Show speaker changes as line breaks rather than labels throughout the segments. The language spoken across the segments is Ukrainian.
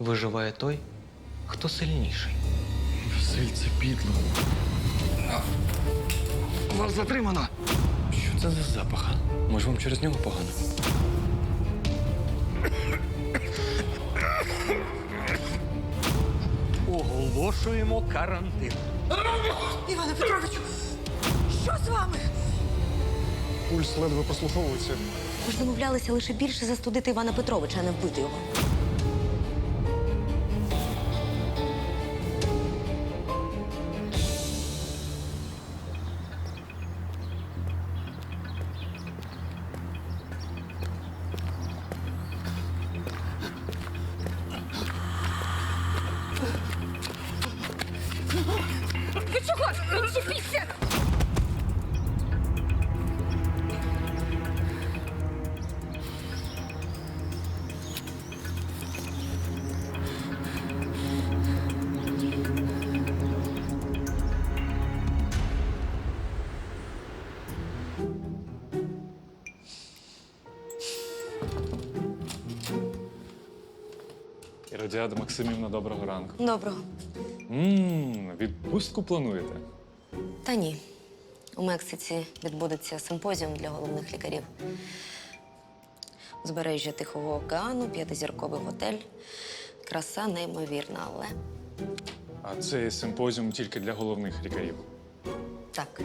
виживає той, хто сильніший.
Василь, це підло.
Вас затримано!
Що це за запах, а? Може, вам через нього погано?
Оголошуємо карантин.
Іване Петровичу, що з вами?
Пульс ледве прослуховується.
Ви ж домовлялися лише більше застудити Івана Петровича, а не вбити його.
Ви чого? Зупіться!
Іродіада Максимівна, доброго ранку.
Доброго.
Відпустку плануєте?
Та ні. У Мексиці відбудеться симпозіум для головних лікарів. Узбережжя Тихого океану, 5-зірковий готель. Краса неймовірна, але
А цей симпозіум тільки для головних лікарів.
так.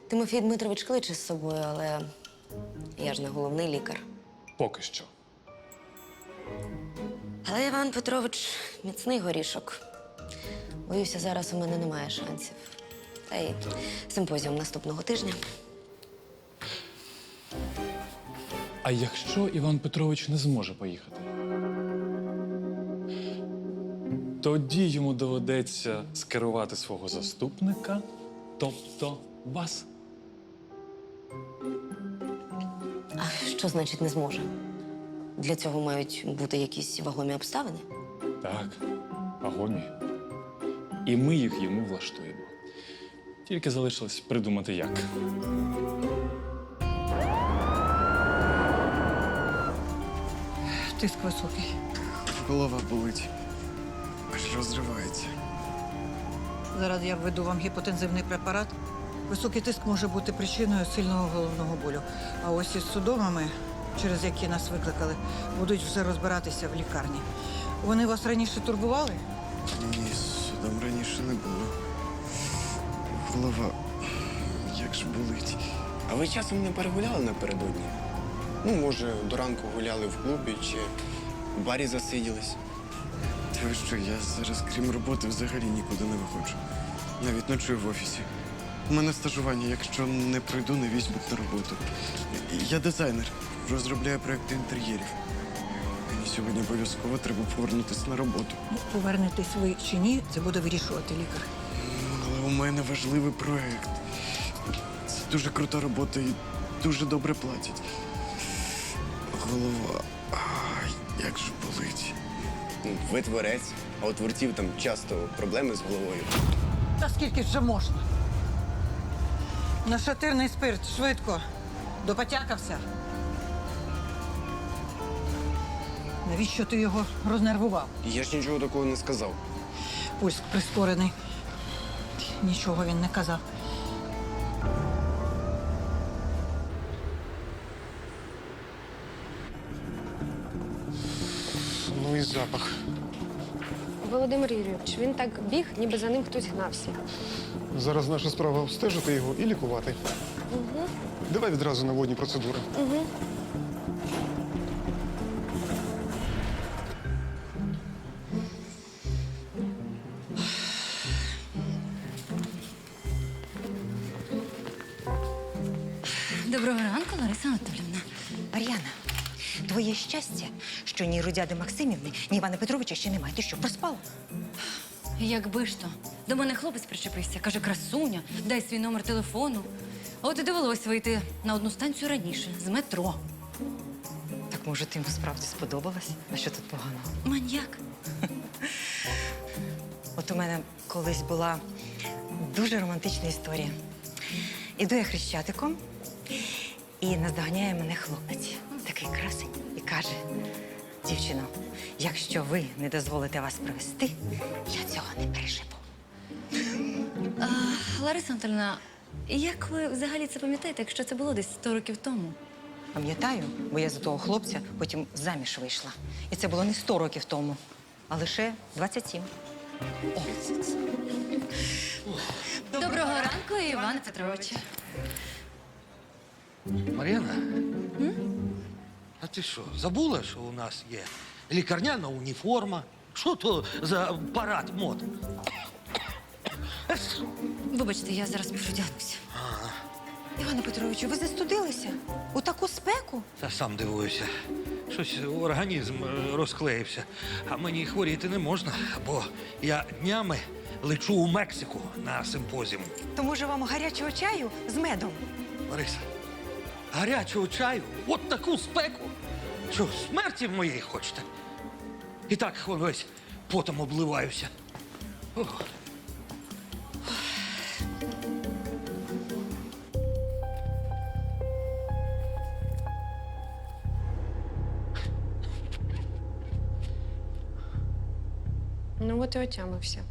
Тимофій Дмитрович кличе з собою, але я ж не головний лікар.
Поки що.
Але Іван Петрович міцний горішок. Боюся, зараз у мене немає шансів. Та й симпозіум наступного тижня.
А якщо Іван Петрович не зможе поїхати? Тоді йому доведеться скерувати свого заступника, тобто вас.
А що значить не зможе? Для цього мають бути якісь вагомі обставини?
Так, вагомі. І ми їх йому влаштуємо. Тільки залишилось придумати як.
Тиск високий.
Голова болить. Аж розривається.
Зараз я введу вам гіпотензивний препарат. Високий тиск може бути причиною сильного головного болю. А ось із судомами, через які нас викликали, будуть вже розбиратися в лікарні. Вони вас раніше турбували?
Ні, з судом раніше не було. Голова, як ж болить.
А ви часом не перегуляли напередодні? Ну, може, до ранку гуляли в клубі чи в барі засиділись?
Та ви що, я зараз, крім роботи, взагалі нікуди не виходжу. Навіть ночую в офісі. У мене стажування, якщо не пройду, не візьмуть на роботу. Я дизайнер, розробляю проекти інтер'єрів. Мені сьогодні обов'язково треба повернутися на роботу.
Повернетесь ви чи ні, це буде вирішувати лікар.
Але у мене важливий проект. Це дуже крута робота і дуже добре платять. Голова, як же болить.
Ну, ви творець, а у творців там часто проблеми з головою.
Та скільки вже можна? Нашатирний спирт, швидко. Допотякався. Навіщо ти його рознервував?
Я ж нічого такого не сказав.
Пульс прискорений. Нічого він не казав.
Ну і запах.
Володимир Юрійович, він так біг, ніби за ним хтось гнався.
Зараз наша справа обстежити його і лікувати. Угу. Давай відразу на водні процедури.
Угу.
Доброго ранку, Лариса Анатоліївна.
Мар'яна, твоє щастя, що ні Рудяди Максимівни, ні Івана Петровича ще немає. Ти що, проспала?
Якби ж то. До мене хлопець причепився. Каже, красуня, дай свій номер телефону. А от і довелось вийти на одну станцію раніше, з метро.
Так, може, ти йому справді сподобалась? А що тут поганого?
Маньяк.
От у мене колись була дуже романтична історія. Іду я хрещатиком, і наздоганяє мене хлопець. Такий красень. І каже: Дівчино, якщо ви не дозволите вас привезти, я цього не переживу.
Лариса Анатольовна, як ви взагалі це пам'ятаєте, якщо це було десь 100 років тому?
Пам'ятаю, бо я за того хлопця потім заміж вийшла. І це було не 100 років тому, а лише 27.
Доброго ранку, Іване Петровичу.
Мар'яна, а ти що, забула, що у нас є лікарняна уніформа? Що то за парад мод?
Вибачте, я зараз переодягнуся.
Іване Петровичу, ви застудилися? У таку спеку?
Та сам дивуюся. Щось організм розклеївся. А мені хворіти не можна, бо я днями лечу у Мексику на симпозіум.
То може вам гарячого чаю з медом?
Лариса, гарячого чаю? От таку спеку? Що, смерті моєї хочете? І так весь потом обливаюся. Ох.
Ну, от і отямився.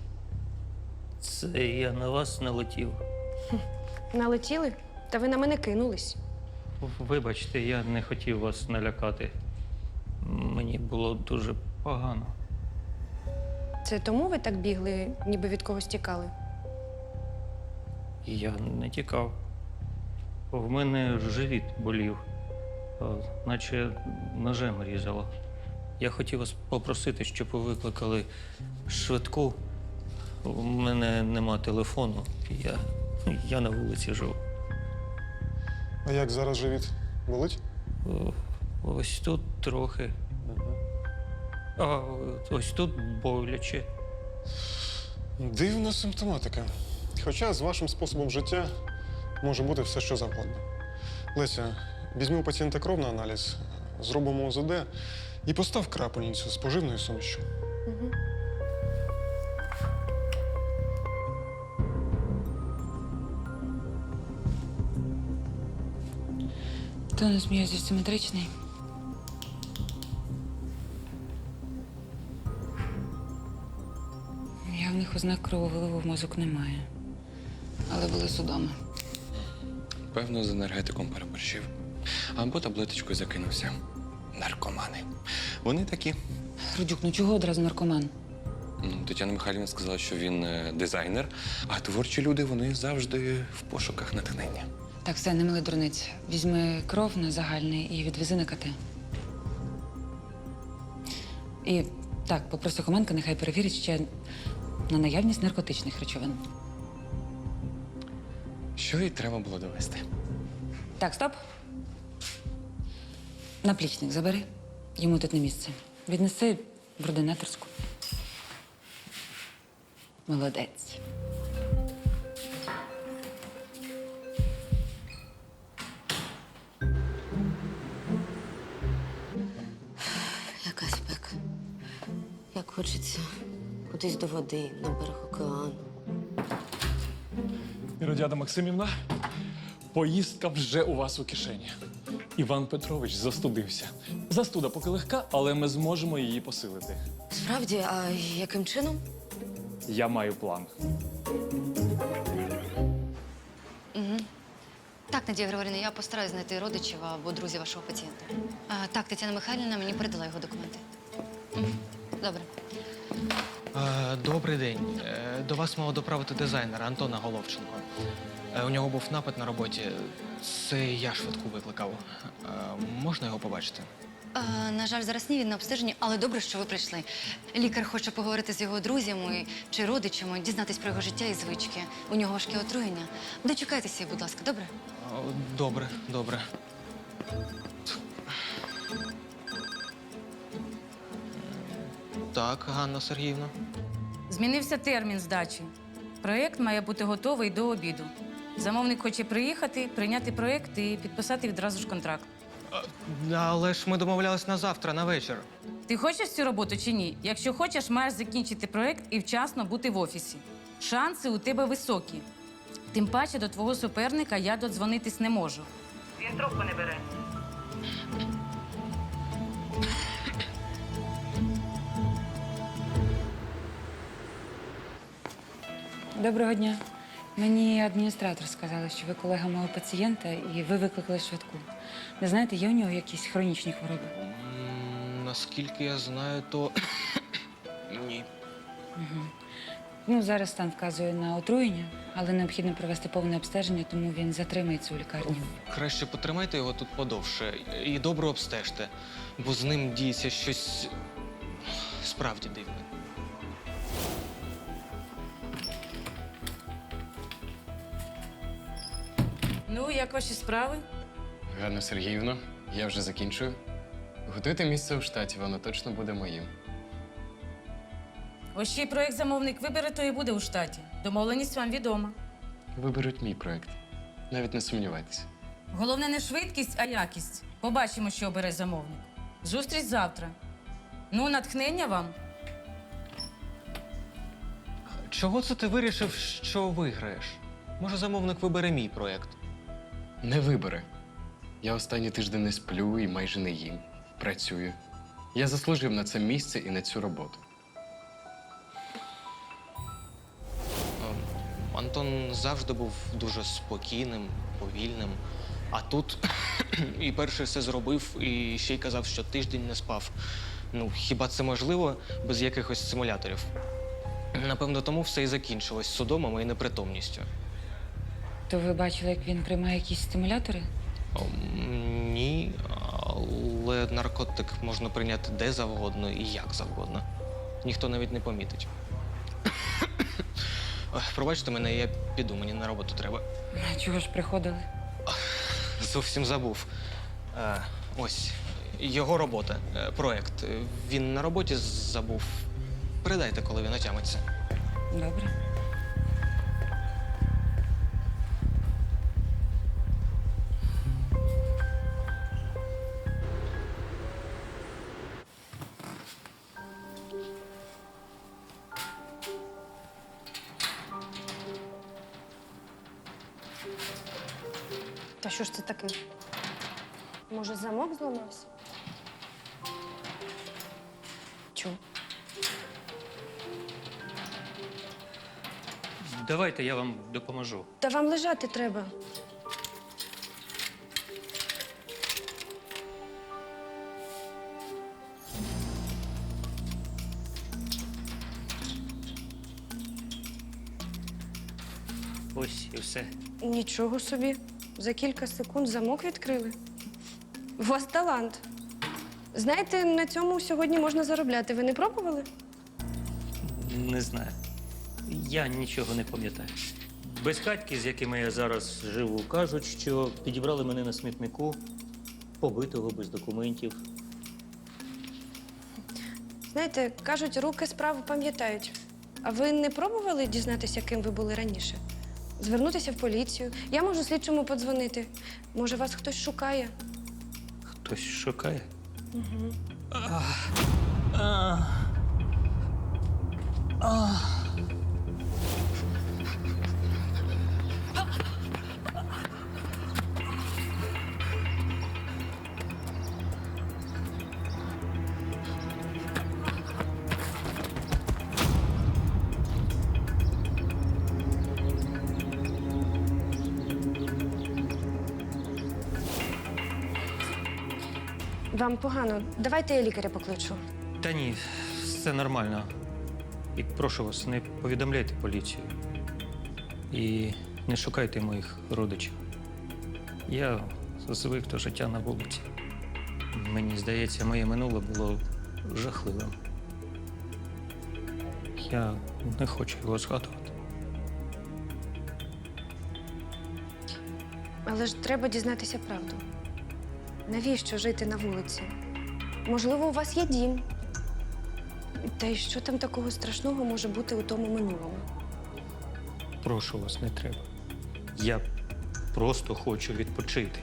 Це я на вас налетів.
Налетіли? Та ви на мене кинулись.
Вибачте, я не хотів вас налякати. Мені було дуже погано.
Це тому ви так бігли, ніби від когось тікали?
Я не тікав. В мене живіт болів, наче ножем різало. Я хотів вас попросити, щоб ви викликали швидку. У мене нема телефону. Я на вулиці живу.
А як зараз живіт? Болить?
Ось тут трохи. А ось тут боляче.
Дивна симптоматика. Хоча з вашим способом життя може бути все, що завгодно. Леся, візьми у пацієнта кров на аналіз, зробимо ОЗД і постав крапельницю з поживною сумішю.
Угу.
Тонус м'язів симетричний. Явних ознак крововиливу в мозок немає. Але були судоми.
Певно, з енергетиком переборщив. Або таблеточкою закинувся. Наркомани. Вони такі.
Рудюк, ну чого одразу наркоман?
Тетяна Михайлівна сказала, що він дизайнер, а творчі люди, вони завжди в пошуках натхнення.
Так, все, не мили дурниць. Візьми кров на загальний і відвези на КТ. І так, попроси Хоменка, нехай перевірить ще на наявність наркотичних речовин.
Що їй треба було довести?
Так, стоп. Наплічник забери. Йому тут не місце. Віднеси в ординаторську. Молодець.
Яка спека. Як хочеться кудись до води, на берег океану.
Іродіада Максимівна, поїздка вже у вас у кишені. Іван Петрович застудився. Застуда поки легка, але ми зможемо її посилити.
Справді, а яким чином?
Я маю план.
Так, Надія Григорівна, я постараюсь знайти родичів або друзів вашого пацієнта. Так, Тетяна Михайлівна мені передала його документи. Добре.
Добрий день. До вас мав доправити дизайнера Антона Головченко. У нього був напад на роботі. Це я швидку викликав. Можна його побачити?
На жаль, зараз ні, він на обстеженні, але добре, що ви прийшли. Лікар хоче поговорити з його друзями чи родичами, дізнатись про його життя і звички. У нього важке отруєння. Дочекайтеся, будь ласка, добре?
Добре, добре. Так, Ганна Сергіївна.
Змінився термін здачі. Проєкт має бути готовий до обіду. Замовник хоче приїхати, прийняти проєкт і підписати відразу ж контракт.
Але ж ми домовлялись на завтра, на вечір.
Ти хочеш цю роботу чи ні? Якщо хочеш, маєш закінчити проєкт і вчасно бути в офісі. Шанси у тебе високі. Тим паче до твого суперника я додзвонитись не можу. Він трубку не бере. Доброго дня. Мені адміністратор сказала, що ви колега мого пацієнта і ви викликали швидку. Не знаєте, є у нього якісь хронічні хвороби?
Наскільки я знаю, то ні.
Ну, зараз стан вказує на отруєння, але необхідно провести повне обстеження, тому він затримається у лікарні.
Краще потримайте його тут подовше і добре обстежте, бо з ним діється щось справді дивне.
Ну, як ваші справи?
Ганна Сергіївна, я вже закінчую. Готуйте місце у штаті, воно точно буде моїм.
Ось чий проєкт замовник вибере, то і буде у штаті. Домовленість вам відома.
Виберуть мій проект. Навіть не сумнівайтеся.
Головне не швидкість, а якість. Побачимо, що обере замовник. Зустріч завтра. Ну, натхнення вам.
Чого це ти вирішив, що виграєш? Може, замовник вибере мій проєкт?
Не вибере. Я останні тиждень не сплю і майже не їм. Працюю. Я заслужив на це місце і на цю роботу.
Антон завжди був дуже спокійним, повільним. А тут і перший все зробив, і ще й казав, що тиждень не спав. Ну, хіба це можливо без якихось симуляторів? Напевно, тому все і закінчилось судомами і непритомністю.
То ви бачили, як він приймає якісь стимулятори?
Ні, але наркотик можна прийняти де завгодно і як завгодно. Ніхто навіть не помітить. Ой, пробачте мене, я піду, мені на роботу треба.
Чого ж приходили?
Зовсім забув. Ось його робота, проект. Він на роботі забув. Передайте, коли він отямиться.
Добре.
Та що ж це таке? Може, замок зламався? Чу.
Давайте я вам допоможу.
Та вам лежати треба.
Ось і все.
Нічого собі. За кілька секунд замок відкрили. У вас талант. Знаєте, на цьому сьогодні можна заробляти. Ви не пробували?
Не знаю. Я нічого не пам'ятаю. Безхатьки, з якими я зараз живу, кажуть, що підібрали мене на смітнику, побитого без документів.
Знаєте, кажуть, руки справу пам'ятають. А ви не пробували дізнатися, ким ви були раніше? Звернутися в поліцію. Я можу слідчому подзвонити. Може, вас хтось шукає?
Хтось шукає.
Угу. Вам погано. Давайте я лікаря покличу.
Та ні, все нормально. І прошу вас, не повідомляйте поліцію. І не шукайте моїх родичів. Я звик до життя на вулиці. Мені здається, моє минуле було жахливим. Я не хочу його згадувати.
Але ж треба дізнатися правду. Навіщо жити на вулиці? Можливо, у вас є дім. Та й що там такого страшного може бути у тому минулому?
Прошу вас, не треба. Я просто хочу відпочити.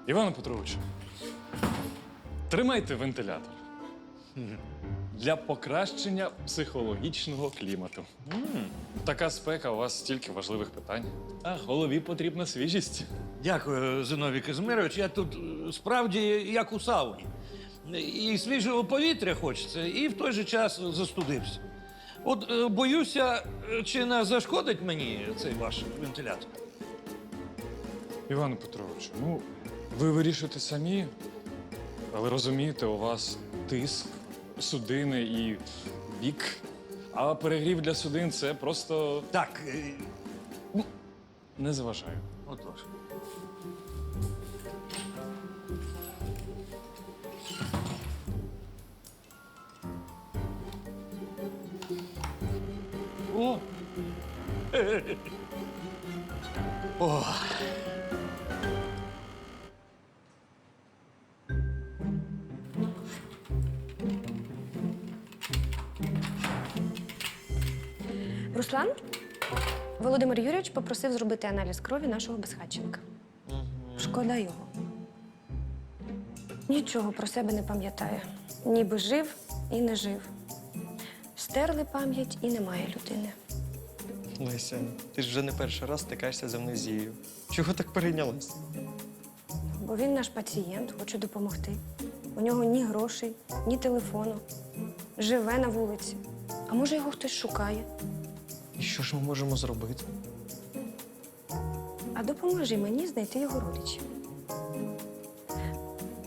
Іване Петровичу, тримайте вентилятор. Для покращення психологічного клімату. Така спека, у вас стільки важливих питань. А голові потрібна свіжість.
Дякую, Зиновій Казимирович. Я тут справді як у сауні. І свіжого повітря хочеться, і в той же час застудився. От боюся, чи не зашкодить мені цей ваш вентилятор?
Іване Петровичу, ну, ви вирішуєте самі, але розумієте, у вас тиск, судини і бік. А перегрів для судин це просто
Так,
не заважаю.
отож. О! О!
Руслан, Володимир Юрійович попросив зробити аналіз крові нашого безхатченка. Шкода його. Нічого про себе не пам'ятає. Ніби жив і не жив. Стерли пам'ять і немає людини.
Леся, ти ж вже не перший раз стикаєшся з амнезією. Чого так перейнялась?
Бо він наш пацієнт, хоче допомогти. У нього ні грошей, ні телефону. Живе на вулиці. А може, його хтось шукає?
І що ж ми можемо зробити?
А допоможи мені знайти його родичів.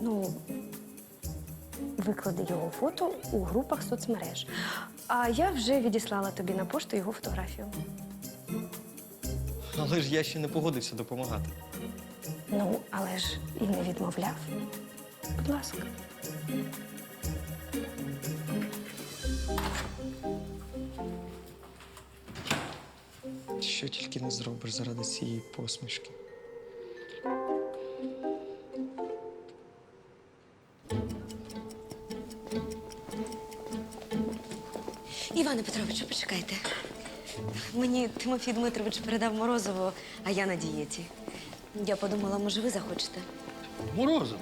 Ну, виклади його фото у групах соцмереж. А я вже відіслала тобі на пошту його фотографію.
Але ж я ще не погодився допомагати.
Ну, але ж і не відмовляв. Будь ласка.
Що тільки не зробиш заради цієї посмішки.
Іване Петровичу, почекайте. Мені Тимофій Дмитрович передав морозиво, а я на дієті. Я подумала, може, ви захочете.
Морозиво.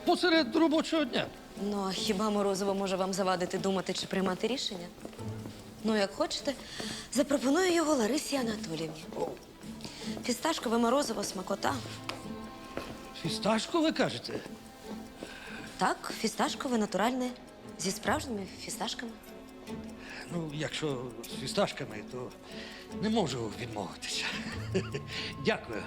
Посеред робочого дня.
Ну, а хіба морозиво може вам завадити думати чи приймати рішення? Ну, як хочете, запропоную його Ларисі Анатоліївні. Фісташкове морозиво, смакота.
Фісташку, ви кажете?
Так, фісташкове, натуральне, зі справжніми фісташками.
Ну, якщо з фісташками, то не можу відмовитися. Дякую.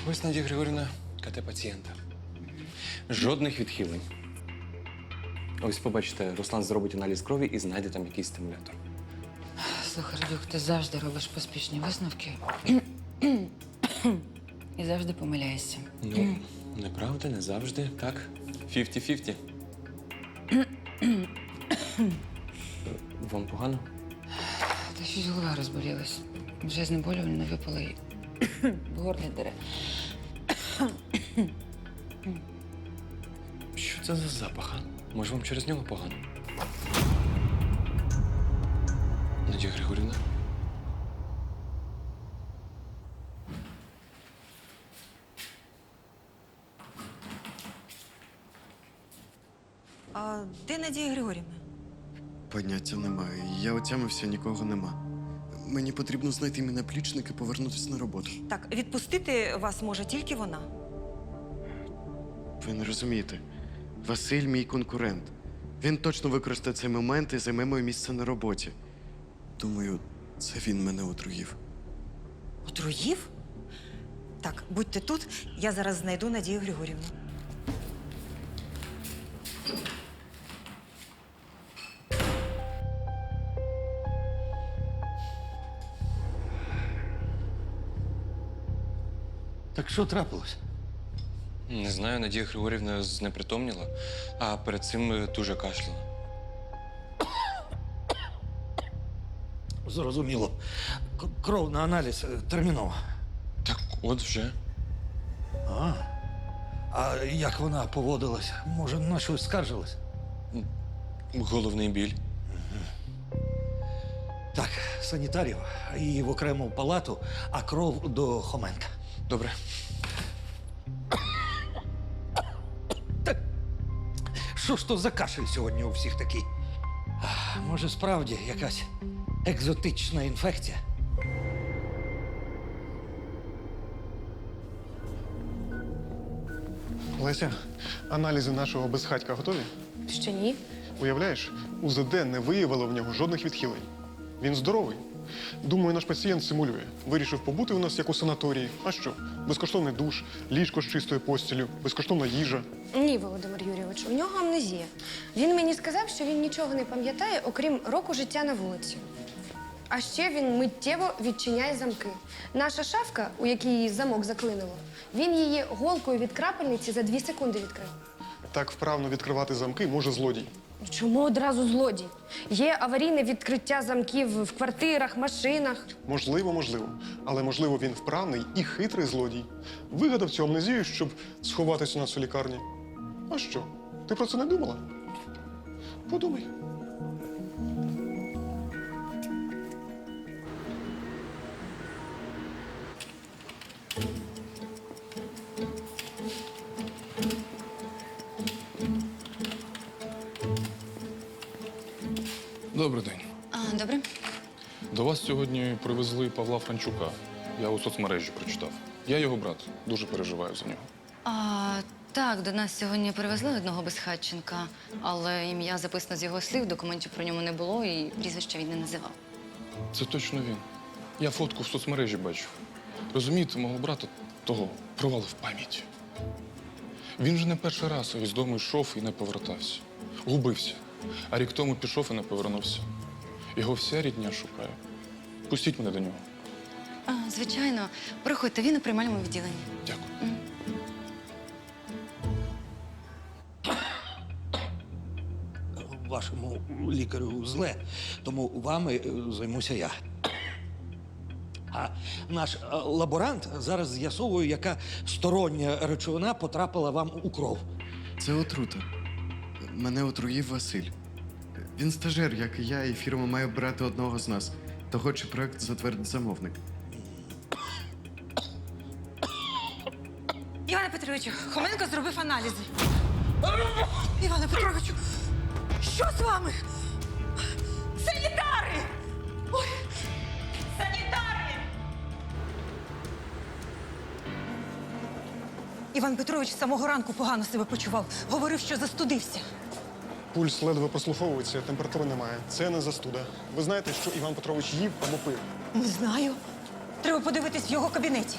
Ось Надія Григорівна, КТ пацієнта. Жодних відхилень. Ось побачите, Руслан зробить аналіз крові і знайде там якийсь стимулятор.
Слухай, Радюк, ти завжди робиш поспішні висновки. І завжди помиляєшся.
Ну, неправда, не завжди. Так, 50-50. Вам погано?
Та щось голова розболілась. Вже знеболювально випала і в горлі дере.
Що це за запах, а? Може, вам через нього погано? Надія Григорівна?
А де Надія Григорівна?
Поняття немає. Я отямився, нікого нема. Мені потрібно знайти мій наплічник і повернутися на роботу.
Так, відпустити вас може тільки вона.
Ви не розумієте. Василь мій конкурент. Він точно використає цей момент і займе моє місце на роботі. Думаю, це він мене отруїв.
Отруїв? Так, будьте тут, я зараз знайду Надію Григорівну.
Так що трапилось?
Не знаю, Надія Григорівна знепритомніла, а перед цим дуже кашляла.
зрозуміло. Кров на аналіз терміново.
Так от вже.
А як вона поводилась? Може, на щось скаржилась?
Головний біль.
Так, санітарів і в окрему палату, а кров до Хоменка.
Добре.
Що ж то за кашель сьогодні у всіх такий? Може, справді якась екзотична інфекція?
Леся, аналізи нашого безхатька готові?
Ще ні.
Уявляєш, УЗД не виявило в нього жодних відхилень. Він здоровий. Думаю, наш пацієнт симулює. Вирішив побути у нас як у санаторії. А що? Безкоштовний душ, ліжко з чистою постілю, безкоштовна їжа.
Ні, Володимир Юрійович, у нього амнезія. Він мені сказав, що він нічого не пам'ятає, окрім року життя на вулиці. А ще він миттєво відчиняє замки. Наша шафка, у якій замок заклинило, він її голкою від крапельниці за 2 секунди відкрив.
Так вправно відкривати замки може злодій.
Чому одразу злодій? Є аварійне відкриття замків в квартирах, машинах.
Можливо. Але, можливо, він вправний і хитрий злодій. Вигадав цю амнезію, щоб сховатись у нас у лікарні. А що? Ти про це не думала? Подумай.
Добрий день.
Добре.
До вас сьогодні привезли Павла Франчука. Я у соцмережі прочитав. Я його брат. Дуже переживаю за нього.
Так, до нас сьогодні перевезли одного безхатченка, але ім'я записано з його слів, документів про ньому не було і прізвище він не називав.
Це точно він. Я фотку в соцмережі бачив. Розумієте, мого брата того провалив пам'ять. Він же не перший раз із дому йшов і не повертався. Губився. А рік тому пішов і не повернувся. Його вся рідня шукає. Пустіть мене до нього.
Звичайно. Проходьте, він у приймальному відділенні.
Дякую.
Вашому лікарю зле, тому вами займуся я. А наш лаборант зараз з'ясовує, яка стороння речовина потрапила вам у кров.
Це отрута. Мене отруїв Василь. Він стажер, як і я, і фірма має брати одного з нас. То хоче проект затвердить замовник.
Іване Петровичу, Хоменко зробив аналізи. Іване Петровичу, що з вами? Санітари! Ой, санітари! Іван Петрович з самого ранку погано себе почував. Говорив, що застудився.
Пульс ледве прослуховується, температури немає. Це не застуда. Ви знаєте, що Іван Петрович їв або пив?
Не знаю. Треба подивитись в його кабінеті.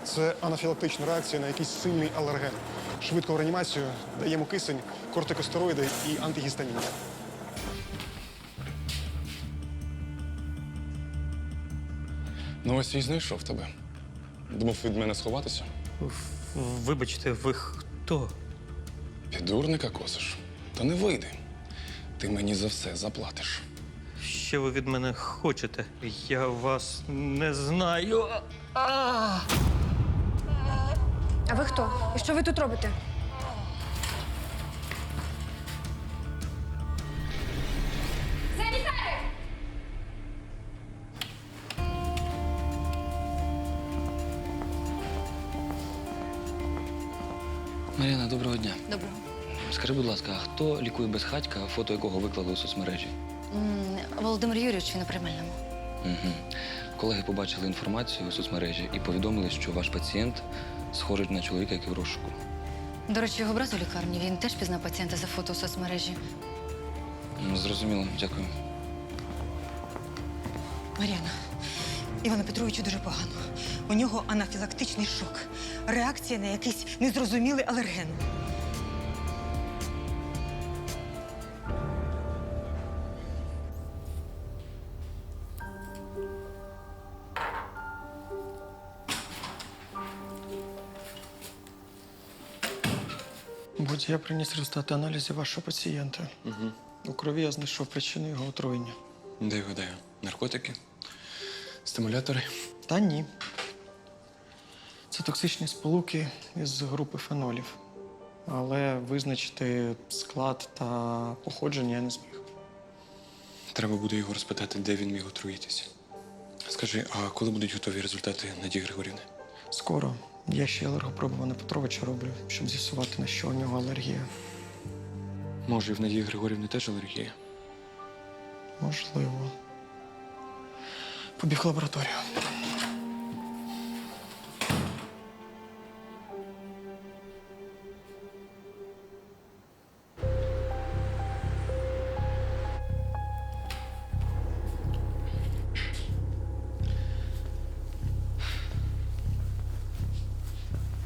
Це анафілактична реакція на якийсь сильний алерген. Швидко в реанімацію, даємо кисень, кортикостероїди і антигістаміни.
Ну ось і знайшов тебе. Думав від мене сховатися?
Вибачте, ви хто?
Підурника косиш. Та не вийде. Ти мені за все заплатиш.
Що ви від мене хочете? Я вас не знаю. А!
А ви хто? І що ви тут робите?
Мар'яна, доброго дня.
Доброго.
Скажи, будь ласка, а хто лікує безхатька, фото якого виклали у соцмережі?
Володимир Юрійович, він у приймальному.
Угу. Колеги побачили інформацію у соцмережі і повідомили, що ваш пацієнт схожий на чоловіка, який в розшуку.
До речі, його брат у лікарні, він теж пізнав пацієнта за фото у соцмережі.
Зрозуміло, дякую.
Мар'яна, Івану Петровичу дуже погано. У нього анафілактичний шок. Реакція на якийсь незрозумілий алерген.
Будь я приніс результати аналізів вашого пацієнта. У крові я знайшов причину його отруєння.
Де його, де? Наркотики? Стимулятори?
Та ні. Це токсичні сполуки із групи фенолів. Але визначити склад та походження я не зміг.
Треба буде його розпитати, де він міг отруїтися. Скажи, а коли будуть готові результати Надії Григорівни?
Скоро. Я ще алергопробування Петровича роблю, щоб з'ясувати, на що у нього алергія.
Може, і в Надії Григорівни теж алергія?
Можливо. Побіг в лабораторію.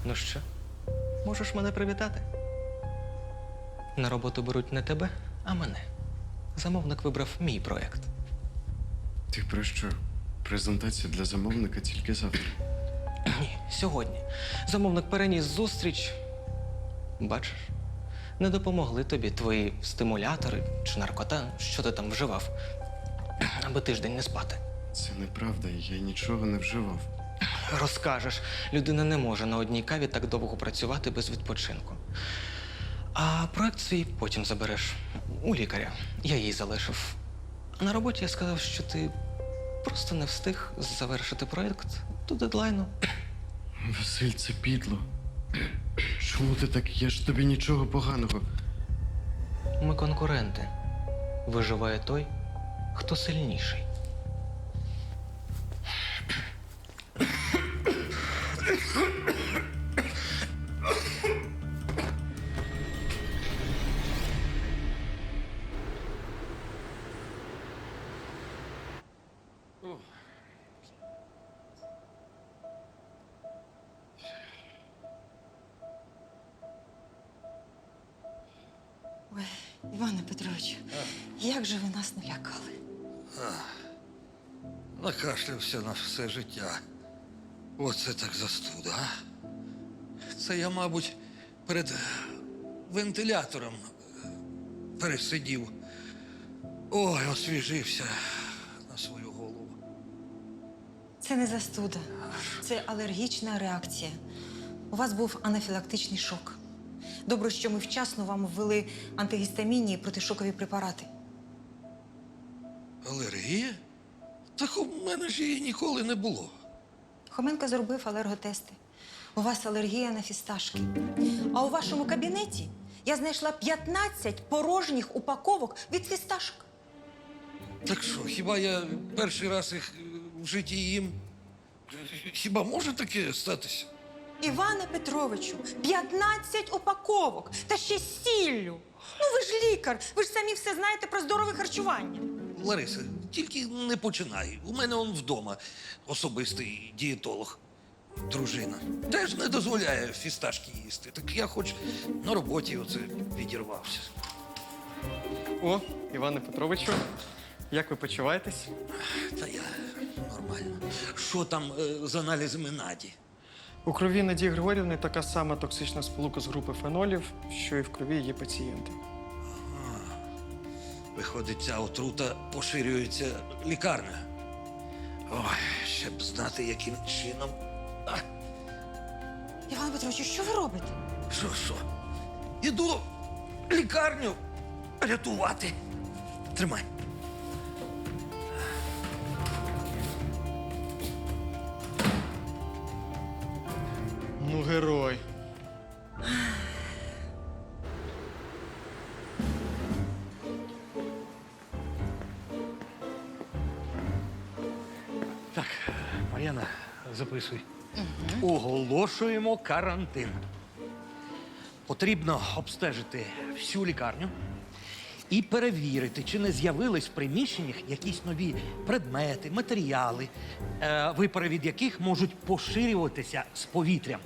Ну що, можеш мене привітати? На роботу беруть не тебе, а мене. Замовник вибрав мій проєкт.
Ти про що? Презентація для замовника тільки завтра.
Ні, сьогодні. Замовник переніс зустріч. Бачиш, не допомогли тобі твої стимулятори чи наркота, що ти там вживав, аби тиждень не спати.
Це неправда, я нічого не вживав.
Розкажеш, людина не може на одній каві так довго працювати без відпочинку. А проект свій потім забереш у лікаря. Я їй залишив. А на роботі я сказав, що ти просто не встиг завершити проект до дедлайну.
Василь, це підло. Чому ти так? Я ж тобі нічого поганого.
Ми конкуренти. Виживає той, хто сильніший.
Ой, Іване Петровичу, як же ви нас налякали?
Накашлявся на все життя. Оце так застуда, а? Це я, мабуть, перед вентилятором пересидів. Ой, освіжився на свою голову.
Це не застуда, це алергічна реакція. У вас був анафілактичний шок. Добре, що ми вчасно вам ввели антигістамінні і протишокові препарати.
Алергія? Так у мене ж її ніколи не було.
Хоменко зробив алерготести. У вас алергія на фісташки. А у вашому кабінеті я знайшла 15 порожніх упаковок від фісташок.
Так що, хіба я перший раз їх в житті їм? Хіба може таке статися?
Іване Петровичу, 15 упаковок! Та ще з сіллю! Ну ви ж лікар, ви ж самі все знаєте про здорове харчування.
Лариса, тільки не починай. У мене он вдома особистий дієтолог. Дружина. Теж не дозволяє фісташки їсти. Так я хоч на роботі оце відірвався.
О, Іване Петровичу, як ви почуваєтесь?
Та я нормально. Що там з аналізами Наді?
У крові Надії Григорівни така сама токсична сполука з групи фенолів, що і в крові її пацієнта.
Виходить, ця отрута поширюється лікарнею. Ой, ще б знати, яким чином.
Іване Петровичу, що ви робите?
Що? Іду лікарню рятувати. Тримай.
Ну, герой.
Так, Мар'яна, записуй. Оголошуємо карантин. Потрібно обстежити всю лікарню і перевірити, чи не з'явились в приміщеннях якісь нові предмети, матеріали, випари від яких можуть поширюватися з повітрям.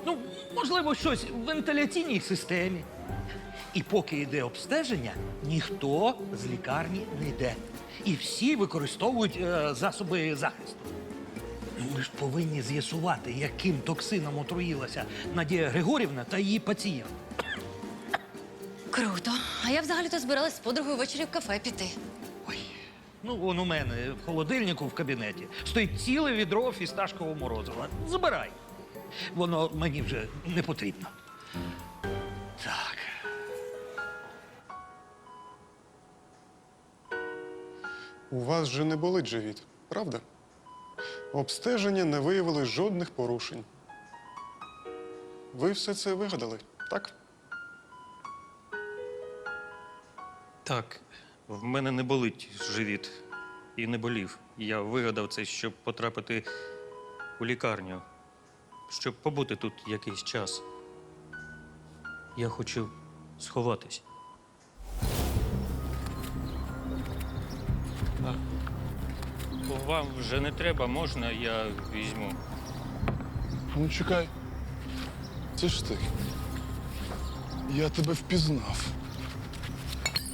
Ну, можливо, щось в вентиляційній системі. І поки йде обстеження, ніхто з лікарні не йде. І всі використовують засоби захисту. Ми ж повинні з'ясувати, яким токсином отруїлася Надія Григорівна та її пацієнт.
Круто. А я взагалі-то збиралась з подругою ввечері в кафе піти.
Ну, вон у мене в холодильнику в кабінеті стоїть ціле відро фісташкового морозива. Забирай. Воно мені вже не потрібно. Так.
У вас же не болить живіт, правда? Обстеження не виявили жодних порушень. Ви все це вигадали, так?
Так, в мене не болить живіт і не болів. Я вигадав це, щоб потрапити у лікарню, щоб побути тут якийсь час. Я хочу сховатись. Вам вже не треба, можна, я візьму.
Ну, чекай. Це ж ти. Я тебе впізнав.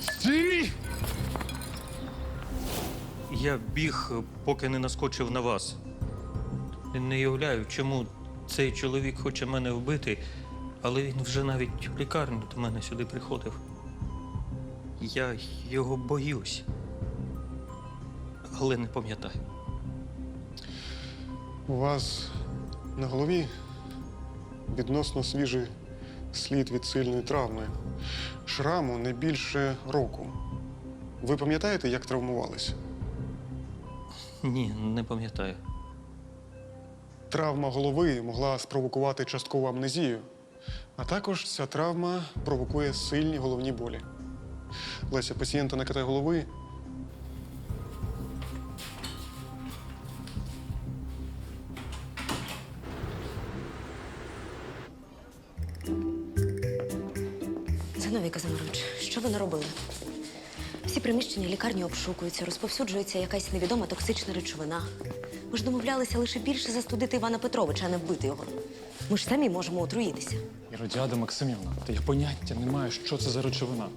Стій!
Я біг, поки не наскочив на вас. Не уявляю, чому цей чоловік хоче мене вбити, але він вже навіть в лікарню до мене сюди приходив. Я його боюсь, але не пам'ятаю.
У вас на голові відносно свіжий слід від сильної травми. Шраму не більше року. Ви пам'ятаєте, як травмувалися?
Ні, не пам'ятаю.
Травма голови могла спровокувати часткову амнезію, а також ця травма провокує сильні головні болі. Леся, пацієнта на КТ голови
Зиновій Казимирович, що ви наробили? Всі приміщення лікарні обшукуються, розповсюджується якась невідома токсична речовина. Ми ж домовлялися лише більше застудити Івана Петровича, а не вбити його. Ми ж самі можемо отруїтися.
Іродіада Максимівна, та я поняття не маю, що це за речовина.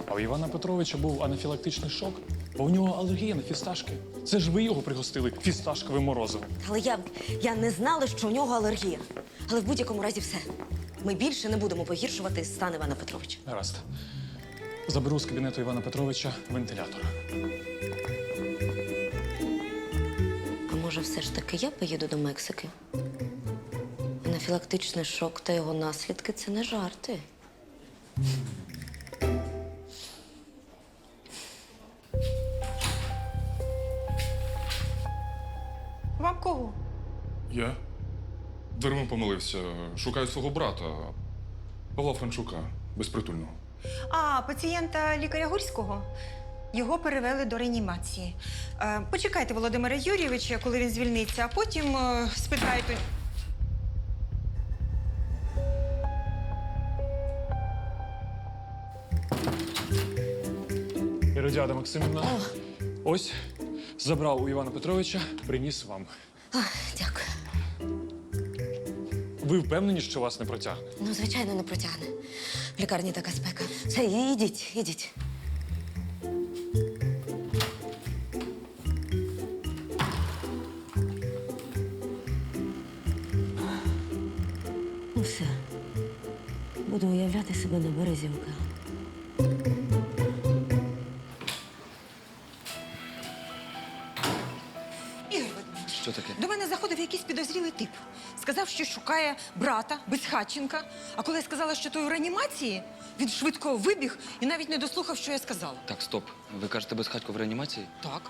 А у Івана Петровича був анафілактичний шок, бо у нього алергія на фісташки. Це ж ви його пригостили фісташковим морозивом.
Але я не знала, що у нього алергія. Але в будь-якому разі все. Ми більше не будемо погіршувати стан Івана Петровича.
Гаразд. Заберу з кабінету Івана Петровича вентилятор.
А може, все ж таки я поїду до Мексики? Анафілактичний шок та його наслідки – це не жарти.
Вам кого?
Я? Дверима помилився. Шукаю свого брата. Павла Франчука, безпритульного.
А, пацієнта лікаря Гурського. Його перевели до реанімації. Почекайте Володимира Юрійовича, коли він звільниться, а потім спитаєте.
Іродіада Максимівна, ось забрав у Івана Петровича, приніс вам.
Дякую.
Ви впевнені, що вас не протягне?
Ну, звичайно, не протягне. В лікарні така спека. Все, ідіть. Ну все. Буду уявляти себе на березі океану.
Ігор Вадимович,
Що таке?
до мене заходив якийсь підозрілий тип. Сказав, що шукає брата Безхатченка. А коли я сказала, що той у реанімації, він швидко вибіг і навіть не дослухав, що я сказала.
Так, стоп. Ви кажете, Безхатько в реанімації?
Так.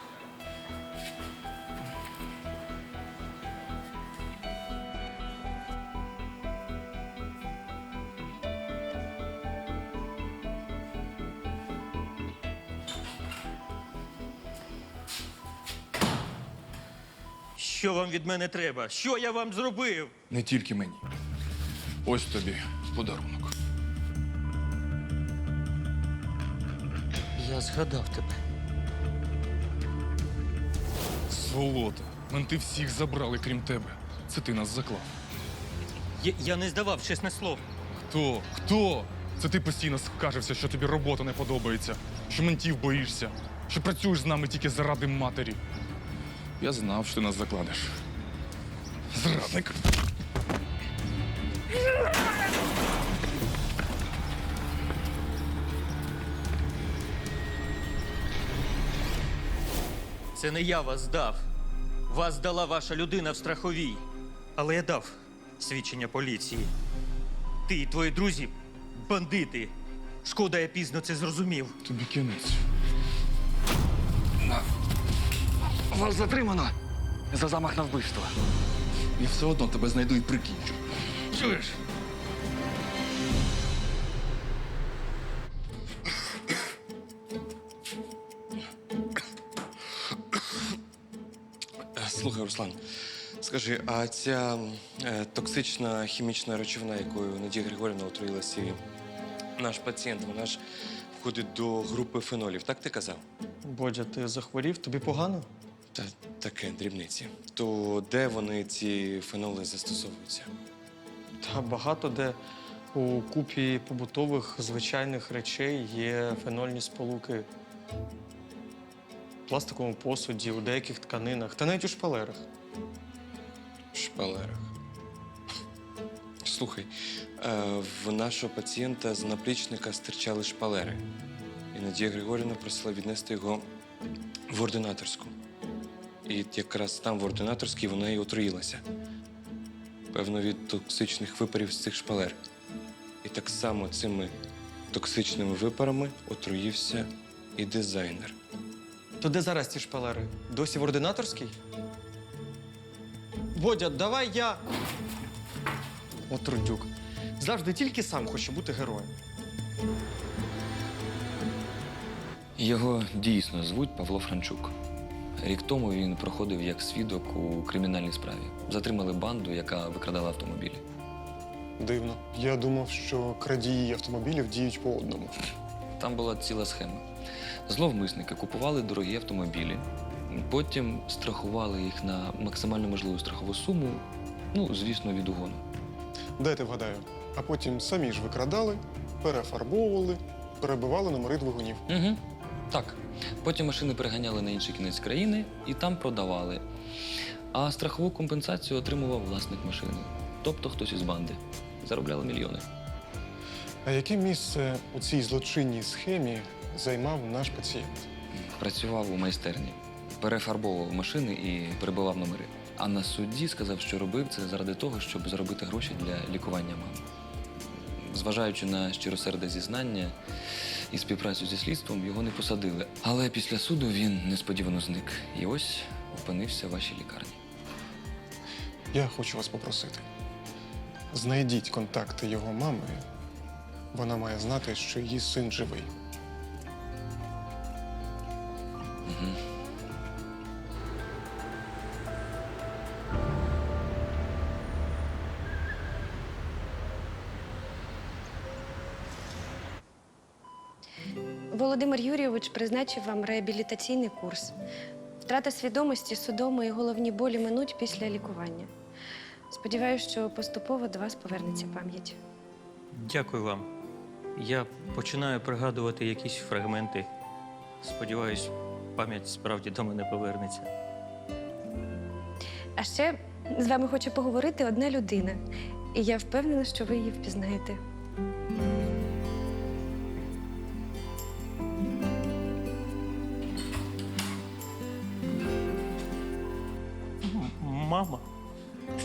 Що вам від мене треба? Що я вам зробив?
Не тільки мені. Ось тобі подарунок.
Я згадав тебе.
Сволота. Менти всіх забрали, крім тебе. Це ти нас заклав.
Я не здавав, чесне слово.
Хто? Хто? Це ти постійно скаржився, що тобі робота не подобається, що ментів боїшся, що працюєш з нами тільки заради матері. Я знав, що ти нас закладеш. Зрадник.
Це не я вас здав. Вас здала ваша людина в страховій. Але я дав свідчення поліції. Ти і твої друзі – бандити. Шкода, я пізно це зрозумів.
Тобі кінець.
Вас затримано за замах на вбивство.
Я все одно тебе знайду і прикінчу.
Чуєш? Слухай, Руслан, скажи, а ця токсична хімічна речовина, якою Надія Григорівна отруїлася, і наш пацієнт, вона ж входить до групи фенолів, так ти казав?
Бодя, ти захворів? Тобі погано?
Та таке, дрібниці. То де вони, ці феноли, застосовуються?
Та багато де у купі побутових звичайних речей є фенольні сполуки. В пластиковому посуді, у деяких тканинах та навіть у шпалерах.
В шпалерах. Слухай, в нашого пацієнта з наплічника стирчали шпалери. І Надія Григорівна просила віднести його в ординаторську. І якраз там, в ординаторській, вона і отруїлася. Певно, від токсичних випарів з цих шпалер. І так само цими токсичними випарами отруївся і дизайнер.
То де зараз ці шпалери? Досі в ординаторській? Бодя, давай я. От Рудюк. Завжди тільки сам хоче бути героєм.
Його дійсно звуть Павло Франчук. Рік тому він проходив як свідок у кримінальній справі. Затримали банду, яка викрадала автомобілі.
Дивно. Я думав, що крадії автомобілів діють по одному.
Там була ціла схема. Зловмисники купували дорогі автомобілі, потім страхували їх на максимально можливу страхову суму, ну, звісно, від угону.
Дайте вгадаю. А потім самі ж викрадали, перефарбовували, перебивали номери двигунів.
Угу. Так. Потім машини переганяли на інший кінець країни і там продавали. А страхову компенсацію отримував власник машини. Тобто хтось із банди. Заробляли мільйони.
А яке місце у цій злочинній схемі займав наш пацієнт?
Працював у майстерні, перефарбовував машини і перебивав номери. А на суді сказав, що робив це заради того, щоб заробити гроші для лікування мами. Зважаючи на щиросерде зізнання і співпрацю зі слідством, його не посадили. Але після суду він несподівано зник. І ось опинився в вашій лікарні.
Я хочу вас попросити. Знайдіть контакти його мами. Вона має знати, що її син живий.
Угу.
Володимир Юрійович призначив вам реабілітаційний курс. Втрата свідомості, судоми і головні болі минуть після лікування. Сподіваюсь, що поступово до вас повернеться пам'ять.
Дякую вам. Я починаю пригадувати якісь фрагменти. Сподіваюсь, пам'ять справді до мене повернеться.
А ще з вами хоче поговорити одна людина. І я впевнена, що ви її впізнаєте.
Мама.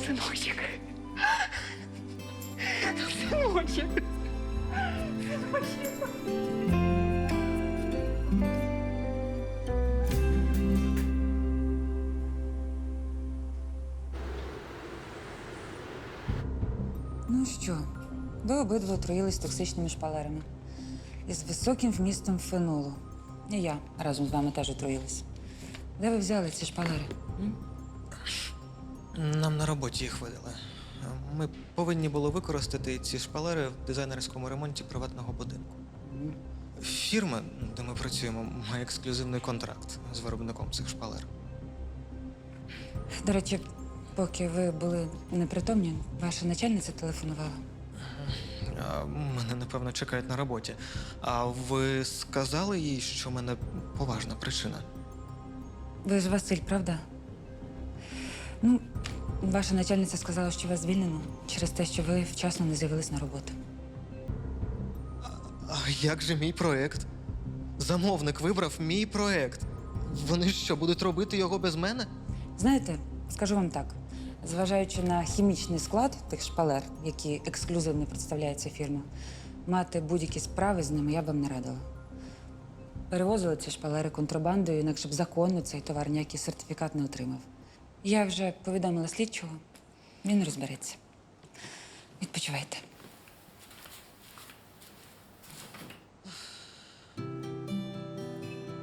Синочок. Синочок.
Ну що, ви обидва отруїлись токсичними шпалерами із високим вмістом фенолу. І я разом з вами теж отруїлась. Де ви взяли ці шпалери?
Нам на роботі їх видали. Ми повинні були використати ці шпалери в дизайнерському ремонті приватного будинку. Фірма, де ми працюємо, має ексклюзивний контракт з виробником цих шпалер.
До речі, поки ви були непритомні, ваша начальниця телефонувала.
Мене, напевно, чекають на роботі. А ви сказали їй, що в мене поважна причина?
Ви ж Василь, правда? Ну, ваша начальниця сказала, що вас звільнено через те, що ви вчасно не з'явились на роботу.
А як же мій проект? Замовник вибрав мій проект. Вони що, будуть робити його без мене?
Знаєте, скажу вам так: зважаючи на хімічний склад тих шпалер, які ексклюзивно представляє ця фірма, мати будь-які справи з ними я б вам не радила. Перевозили ці шпалери контрабандою, інакше б законно цей товар ніякий сертифікат не отримав. Я вже повідомила слідчого, він розбереться. Відпочивайте.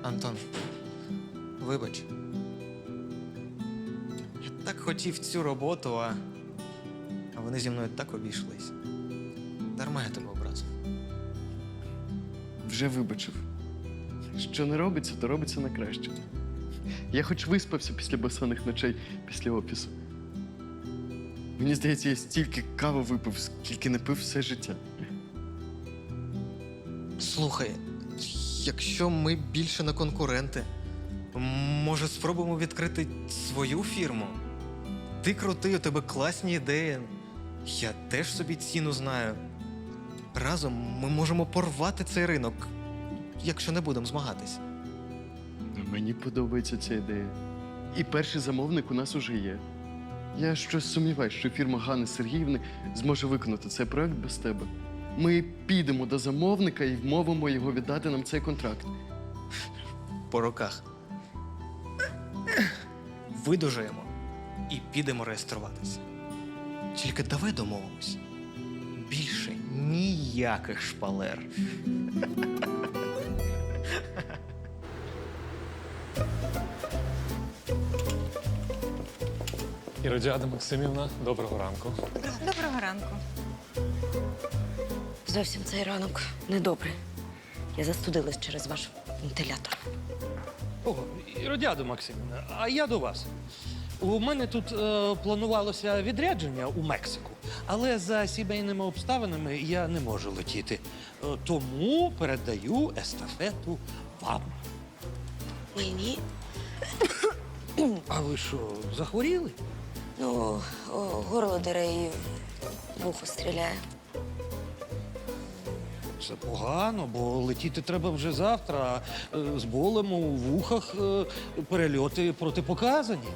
Антон, вибач. Я так хотів цю роботу, а вони зі мною так обійшлись. Дарма я тебе образив.
Вже вибачив. Що не робиться, то робиться на краще. Я хоч виспався після безсонних ночей після офісу. Мені здається, я стільки кави випив, скільки не пив все життя.
Слухай, якщо ми більше не конкуренти, може спробуємо відкрити свою фірму? Ти крутий, у тебе класні ідеї. Я теж собі ціну знаю. Разом ми можемо порвати цей ринок, якщо не будемо змагатись.
Мені подобається ця ідея. І перший замовник у нас уже є. Я щось сумніваюся, що фірма Ганни Сергіївни зможе виконати цей проект без тебе. Ми підемо до замовника і вмовимо його віддати нам цей контракт.
По руках. Видужаємо і підемо реєструватися. Тільки давай домовимось. Більше ніяких шпалер.
Іродіада Максимівна, доброго ранку.
Доброго ранку.
Зовсім цей ранок недобрий. Я застудилась через ваш вентилятор.
О, Іродіадо Максимівна, а я до вас. У мене тут планувалося відрядження у Мексику, але за сімейними обставинами я не можу летіти. Тому передаю естафету вам.
Мені?
А ви що, захворіли?
Ну, горло дере і вухо стріляє.
Це погано, бо летіти треба вже завтра. А з болем у вухах перельоти протипоказані.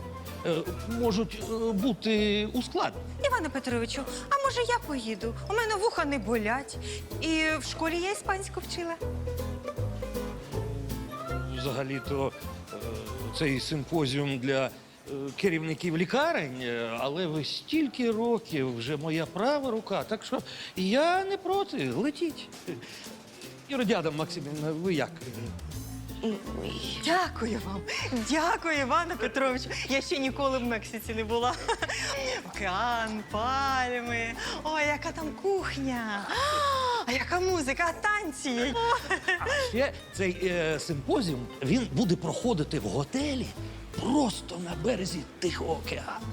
Можуть бути ускладнені.
Іване Петровичу, а може я поїду? У мене вуха не болять. І в школі я іспанську вчила.
Взагалі-то цей симпозіум для керівників лікарень, але ви стільки років вже моя права рука, так що я не проти, летіть. Іродіада Максимівна, ви як?
Дякую вам. Дякую, Іване Петровичу. Я ще ніколи в Мексиці не була. Океан, пальми. Ой, яка там кухня. А яка музика, а танці.
Ще цей симпозіум, він буде проходити в готелі просто на березі Тихого океану.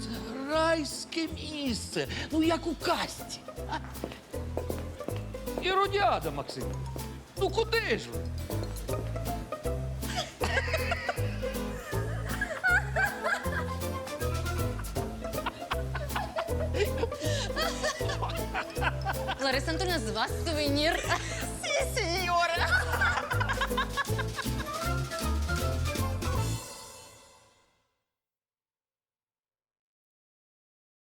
Це райське місце, ну як у казці. Іродіада Максимівна, ну куди ж ви?
Лариса Антонівна, з вас сувенір.